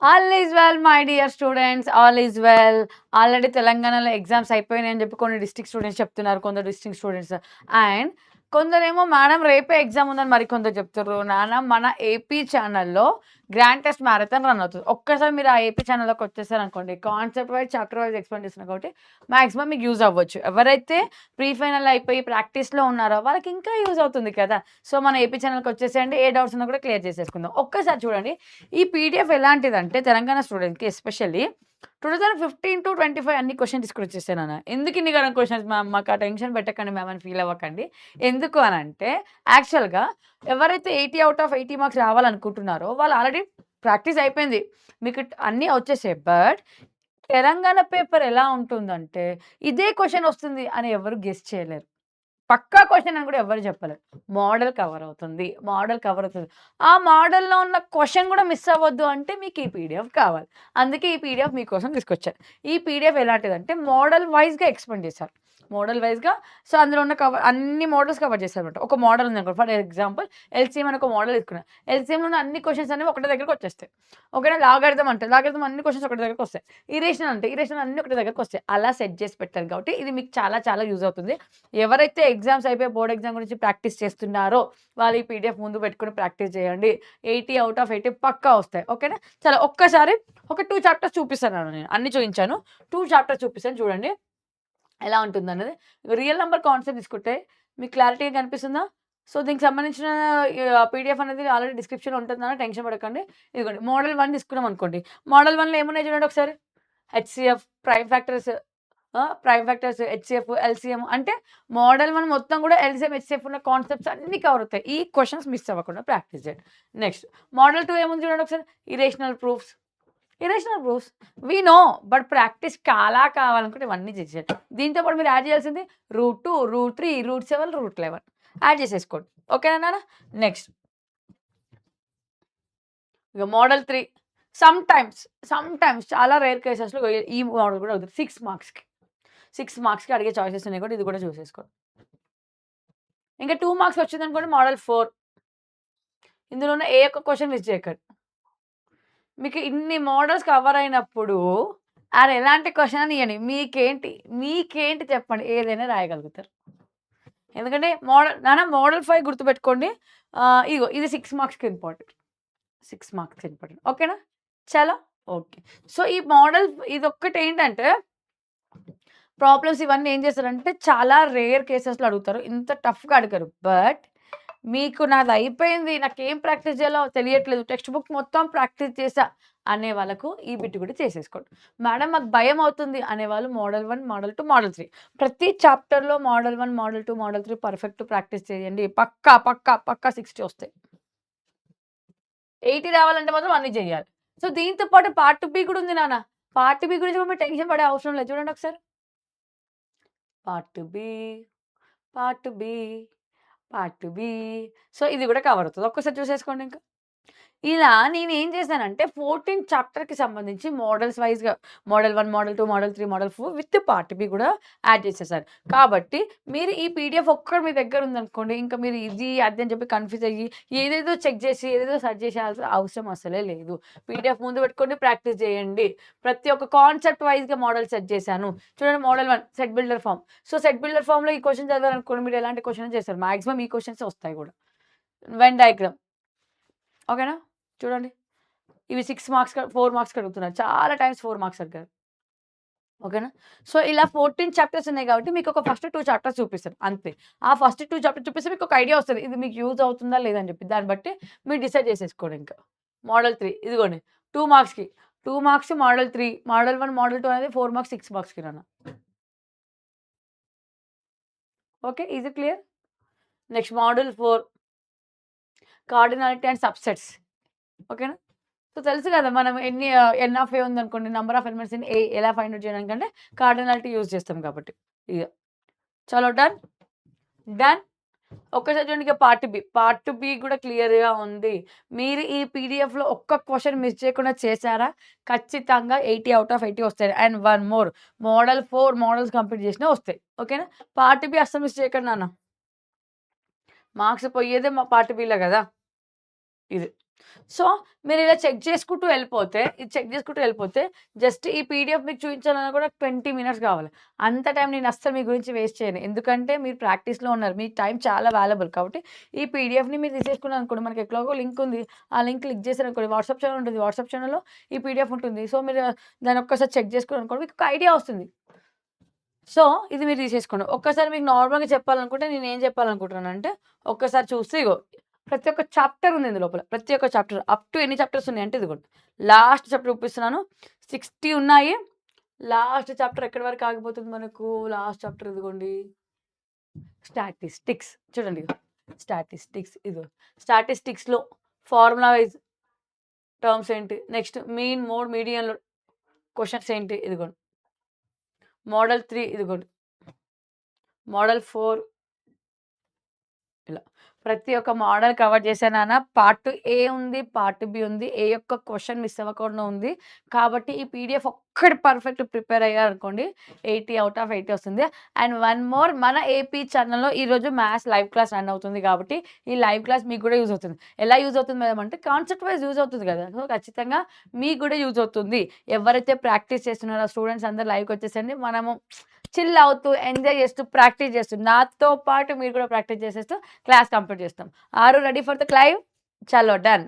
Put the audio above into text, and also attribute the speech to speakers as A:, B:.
A: All is well my dear students. All is well. Already తెలంగాణలో exams అయిపోయినాయని చెప్పి కొన్ని district students చెప్తున్నారు. కొందరు డిస్ట్రిక్ట్ స్టూడెంట్స్. అండ్ కొందరేమో మేడం రేపే ఎగ్జామ్ ఉందని మరికొందరు చెప్తుర్రు. నాన్న మన ఏపీ ఛానల్‌లో గ్రాండ్ టెస్ట్ మ్యారథాన్ రన్ అవుతది. ఒక్కసారి మీరు ఆ ఏపీ ఛానల్‌లోకి వచ్చేసారనుకోండి, concept wise, chapter wise explain చేస్తున్నా కాబట్టి మాక్సిమం మీకు యూజ్ అవ్వచ్చు. ఎవరైతే ప్రీ ఫైనల్ అయిపోయి ప్రాక్టీస్‌లో ఉన్నారో వాళ్ళకి ఇంకా యూజ్ అవుతుంది కదా! సో, మన ఏపీ ఛానల్‌కి వచ్చేసేయండి. ఏ డౌట్స్ ఉన్నా కూడా క్లియర్ చేసేసుకుందాం. ఒక్కసారి చూడండి. ఈ పీడిఎఫ్ ఎలాంటిదంటే తెలంగాణ స్టూడెంట్స్‌కి ఎస్పెషల్లీ 2015-25 అన్ని క్వెషన్ తీసుకొచ్చేసానన్న. ఎందుకు ఇన్ని గనం క్వెషన్స్ మ్యామ్ మాకు ఆ టెన్షన్ పెట్టకండి మ్యామ్ అని ఫీల్ అవ్వకండి. ఎందుకు అనంటే యాక్చువల్‌గా ఎవరైతే 80 ఔట్ ఆఫ్ 80 మార్క్స్ రావాలనుకుంటున్నారో వాళ్ళు ఆల్రెడీ ప్రాక్టీస్ అయిపోయింది. మీకు అన్నీ వచ్చేసాయి. బట్ తెలంగాణ పేపర్ ఎలా ఉంటుందంటే ఇదే క్వెషన్ వస్తుంది అని ఎవరు గెస్ చేయలేరు. పక్కా క్వెషన్ అని కూడా ఎవ్వరు చెప్పలేరు. మోడల్ కవర్ అవుతుంది. మోడల్ కవర్ అవుతది. ఆ మోడల్‌లో ఉన్న క్వెషన్ కూడా మిస్ అవ్వద్దు అంటే మీకు ఈ పీడీఎఫ్ కావాలి. అందుకే ఈ పీడీఎఫ్ మీకోసం తీసుకొచ్చా. ఈ పీడీఎఫ్ ఎలాంటిదంటే మోడల్ వైస్‌గా ఎక్స్‌ప్లెయిన్ చేశారు. మోడల్ వైస్‌గా సో, అందులో ఉన్న అన్ని మోడల్స్ కవర్ చేశారన్నమాట. ఒక మోడల్ ఉందనుకో ఫర్ ఎగ్జాంపుల్ ఎల్‌సీఎం అని ఒక మోడల్ తీసుకున్నా. ఎల్‌సీఎంలో ఉన్న అన్ని క్వెషన్స్ అనేవి ఒకటే దగ్గరకొచ్చేస్తాయి. ఓకేనా? లాగారిథమ్ అంటే లాగారిథమ్ అన్ని క్వెషన్స్ ఒకటే దగ్గరకొస్తాయి. ఇరేషనల్ అంటే ఇరేషనల్ అన్నీ ఒకటే దగ్గరకొస్తాయి. అలా సెట్ చేసి పెట్టారు కాబట్టి ఇది మీకు చాలా చాలా యూజ్ అవుతుంది. ఎవరైతే ఎగ్జామ్స్ అయిపోయి బోర్డ్ ఎగ్జామ్ గురించి ప్రాక్టీస్ చేస్తున్నారో, వాళ్ళు ఈ పీడీఎఫ్ ముందు పెట్టుకొని ప్రాక్టీస్ చేయండి. 80 ఔట్ ఆఫ్ 80 పక్కా వస్తాయి. ఓకేనా? చాలా ఒక్కసారి ఒక 2 చాప్టర్స్ చూపిస్తాను నేను. అన్ని చూయించాను. 2 చాప్టర్స్ చూపిస్తాను చూడండి. ఎలా ఉంటుందన్నది. రియల్ నంబర్ కాన్సెప్ట్ తీసుకుంటే మీకు క్లారిటీగా కనిపిస్తుందా? సో, దీనికి సంబంధించిన పీడీఎఫ్ అనేది ఆల్రెడీ డిస్క్రిప్షన్‌లో ఉంటుందన్న టెన్షన్ పడకండి. ఇదిగోండి మోడల్ 1 తీసుకున్నాం అనుకోండి. మోడల్ 1లో ఏమున్నాయి చూడండి ఒకసారి. HCF, prime factors prime factors, HCF, LCM అంటే మోడల్ 1 మొత్తం కూడా ఎల్‌సీఎం, హెచ్‌సీఎఫ్ ఉన్న కాన్సెప్ట్స్ అన్నీ కవర్ అవుతాయి. ఈ క్వెషన్స్ మిస్ అవ్వకుండా ప్రాక్టీస్ చేయండి. నెక్స్ట్ మోడల్ 2 ఏముంది చూడండి ఒకసారి. Irrational proofs. Irrational proofs we know but practice చాలా కావాలనుకుంటే ఇవన్నీ చేసేయాలి. దీంతో పాటు మీరు యాడ్ చేయాల్సింది root 2, root 3, root 7, root 11 add చేసేసుకోండి. ఓకేనా నాన్న? నెక్స్ట్ ఇగ మోడల్ 3 సమ్ టైమ్స్ చాలా రేర్ కేసెస్‌లో ఈ మోడల్ కూడా అవుతది. 6 మార్క్స్‌కి. 6 మార్క్స్‌కి అడిగే చాయిసెస్ ఉన్నాయి కూడా ఇది కూడా చూసేసుకోండి. ఇంకా 2 మార్క్స్ వచ్చిందనుకోండి మోడల్ 4 ఇందులో ఉన్న ఏ ఒక్క క్వెషన్ మిస్ చేయకండి. మీకు ఇన్ని మోడల్స్ కవర్ అయినప్పుడు ఎలాంటి క్వెషన్ అని ఇయ్యండి. మీకేంటి చెప్పండి ఏదైనా రాయగలుగుతారు. ఎందుకంటే నాన్న మోడల్ 5 గుర్తుపెట్టుకోండి. ఇగో ఇది 6 మార్క్స్‌కి ఇంపార్టెంట్. 6 మార్క్స్‌కి ఇంపార్టెంట్. ఓకేనా? చాలా ఓకే. సో, ఈ మోడల్ ఇదొక్కటేంటంటే ప్రాబ్లమ్స్ ఇవన్నీ ఏం చేస్తారంటే చాలా రేర్ కేసెస్‌లో అడుగుతారు. ఇంత టఫ్‌గా అడగరు. బట్ మీకు నాదయిపోయింది. నాకేం ప్రాక్టీస్ చేయాలో తెలియట్లేదు. టెక్స్ట్ బుక్ మొత్తం ప్రాక్టీస్ చేశా అనే వాళ్ళకు ఈ బిట్ కూడా చేసేసుకోండి. మేడం మాకు భయమవుతుంది అనేవాళ్ళు మోడల్ 1, మోడల్ 2, మోడల్ 3 ప్రతి చాప్టర్‌లో model 1, model 2, model 3 perfect practice చేయండి. పక్కా 60 వస్తాయి. 80 రావాలంటే మాత్రం అన్నీ చేయాలి. సో, దీంతో పాటు పార్ట్ బి కూడా ఉంది నాన్న. పార్ట్ బి గురించి కూడా మీరు టెన్షన్ పడే అవసరం లేదు. చూడండి ఒకసారి. Part B, part B, part B. So, ఇది కూడా కవర్ అవుతది. ఒక్కసారి చూసేసుకోండి ఇంకా. ఇలా నేనేం చేశానంటే 14 చాప్టర్‌కి సంబంధించి మోడల్స్ వైస్‌గా model 1, model 2, model 3, model 4 with part B కూడా యాడ్ చేసేసాను. కాబట్టి మీరు ఈ పీడీఎఫ్ ఒక్కటి మీ దగ్గర ఉందనుకోండి, ఇంకా మీరు ఇది, అది అని చెప్పి కన్‌ఫ్యూజ్ అయ్యి ఏదేదో చెక్ చేసి, ఏదేదో సెర్చ్ చేసేయాల్సిన అవసరం అస్సలే లేదు. పీడీఎఫ్ ముందు పెట్టుకొని ప్రాక్టీస్ చేయండి. ప్రతి ఒక్క కాన్సెప్ట్ వైస్‌గా మోడల్ సెట్ చేశాను. చూడండి model 1 set builder form. So, set builder ఫార్మ్‌లో ఈ క్వెషన్ చదివారనుకోండి మీరు ఎలాంటి క్వెషన్ చేస్తారు. మాక్సిమం ఈ క్వెషన్సే వస్తాయి కూడా. వెన్ డయాగ్రామ్ ఓకేనా? చూడండి. ఇవి 6 మార్క్స్‌కి 4 మార్క్స్‌కి అడుగుతున్నారు. చాలా టైమ్స్ 4 మార్క్స్ అడిగారు. ఓకేనా? సో, ఇలా 14 చాప్టర్స్ ఉన్నాయి కాబట్టి మీకొక ఫస్ట్ 2 చాప్టర్స్ చూపిస్తాను అంతే. ఆ ఫస్ట్ 2 చాప్టర్స్ చూపిస్తే మీకొక ఐడియా వస్తది. ఇది మీకు యూజ్ అవుతుందా లేదా అని చెప్పి. దాన్ని బట్టి మీరు డిసైడ్ చేసేసుకోండి ఇంకా. మోడల్ 3 ఇదిగోండి 2 మార్క్స్‌కి. 2 మార్క్స్ మోడల్ 3, మోడల్ 1, మోడల్ 2 అనేది 4 మార్క్స్, 6 మార్క్స్‌కి నాన్న. Okay. Is it clear? Next model 4 cardinality and subsets. ఓకేనా? సో, తెలుసు గదా! మనం ఎన్ ఆఫ్ ఏ ఉందనుకోండి. Number of elements in a ఎలా ఫైండ్ ఔట్ చేయడానికంటే కార్డినాలిటీ యూజ్ చేస్తాం కాబట్టి. ఇగ చలో డన్? డన్? ఒక్కసారి చూడండి ఇక పార్ట్ బి. పార్ట్ బి కూడా క్లియర్‌గా ఉంది. మీరు ఈ పీడీఎఫ్‌లో ఒక్క క్వెషన్ మిస్ చేయకుండా చేశారా? ఖచ్చితంగా 80 ఔట్ ఆఫ్ 80 వస్తాయి. And one more model 4 models complete చేసినా వస్తాయి. ఓకేనా? పార్ట్ బి అస్సలు మిస్ చేయకండి నాన్న. మార్క్స్ పోయేదే మా పార్ట్ బిలో గదా! ఇది. సో, మీరిలా చెక్ చేసుకుంటూ వెళ్ళిపోతే, ఇది చెక్ చేసుకుంటూ వెళ్ళిపోతే, జస్ట్ ఈ పీడీఎఫ్ మీకు చూయించాలన్నా కూడా 20 మినిట్స్ కావాలి. అంత టైం నేను అస్సలు మీ గురించి వేస్ట్ చేయను. ఎందుకంటే మీరు ప్రాక్టీస్‌లో ఉన్నారు. మీ టైం చాలా వాల్యుబుల్. కాబట్టి ఈ పీడీఎఫ్‌ని మీరు తీసేసుకున్నారనుకోండి, మనకి ఎట్లాగో లింక్ ఉంది. ఆ లింక్ క్లిక్ చేశారనుకోండి, వాట్సాప్ ఛానెల్ ఉంటుంది. వాట్సాప్ ఛానెల్‌లో ఈ పీడీఎఫ్ ఉంటుంది. సో, మీరు దాన్ని ఒక్కసారి చెక్ చేసుకున్నారనుకోండి, మీకు ఒక ఐడియా వస్తుంది. సో, ఇది మీరు తీసేసుకోండి. ఒక్కసారి మీకు నార్మల్‌గా చెప్పాలనుకుంటే నేనేం చెప్పాలనుకుంటున్నానంటే, ఒక్కసారి చూస్తే ఇగో ప్రతి ఒక్క చాప్టర్ ఉంది ఇందు లోపల. ప్రతి ఒక్క చాప్టర్ అప్ టు ఎన్ని చాప్టర్స్ ఉన్నాయంటే ఇదిగోండి. లాస్ట్ చాప్టర్ చూపిస్తున్నాను. 60 ఉన్నాయి. లాస్ట్ చాప్టర్ ఎక్కడి వరకు ఆగిపోతుంది మనకు? లాస్ట్ చాప్టర్ ఇదిగోండి. స్టాటిస్టిక్స్ చూడండి ఇగో. స్టాటిస్టిక్స్ ఇదిగో. స్టాటిస్టిక్స్‌లో ఫార్ములా వైస్ టర్మ్స్ ఏంటి? నెక్స్ట్ మీన్, మోడ్, మీడియన్‌లో క్వెషన్స్ ఏంటి? ఇదిగోండి. మోడల్ 3 ఇదిగోండి. మోడల్ 4 ఇలా. ప్రతి ఒక్క మోడల్ కవర్ చేశా నాన్న. పార్ట్ ఏ ఉంది, పార్ట్ బి ఉంది. ఏ యొక్క క్వెషన్ మిస్ అవ్వకుండా ఉంది. కాబట్టి ఈ పీడీఎఫ్ ఒక్కటి పర్ఫెక్ట్ ప్రిపేర్ అయ్యారనుకోండి 80 ఔట్ ఆఫ్ 80 వస్తుంది. అండ్ వన్ మోర్ మన ఏపీ ఛానెల్‌లో ఈరోజు మ్యాథ్స్ లైవ్ క్లాస్ రన్ అవుతుంది కాబట్టి, ఈ లైవ్ క్లాస్ మీకు కూడా యూజ్ అవుతుంది. ఎలా యూజ్ అవుతుంది మేడం అంటే కాన్సెప్ట్ వైస్ యూజ్ అవుతుంది కదా! సో, ఖచ్చితంగా మీకు కూడా యూజ్ అవుతుంది. ఎవరైతే ప్రాక్టీస్ చేస్తున్నారో స్టూడెంట్స్ అందరూ లైవ్‌కి వచ్చేసేయండి. మనము చిల్ అవుతూ, ఎంజాయ్ చేస్తూ, ప్రాక్టీస్ చేస్తూ నాతో పాటు మీరు కూడా ప్రాక్టీస్ చేసేస్తూ క్లాస్ కంప్లీట్ చేస్తాం. Are you ready for the clive? చలో డన్.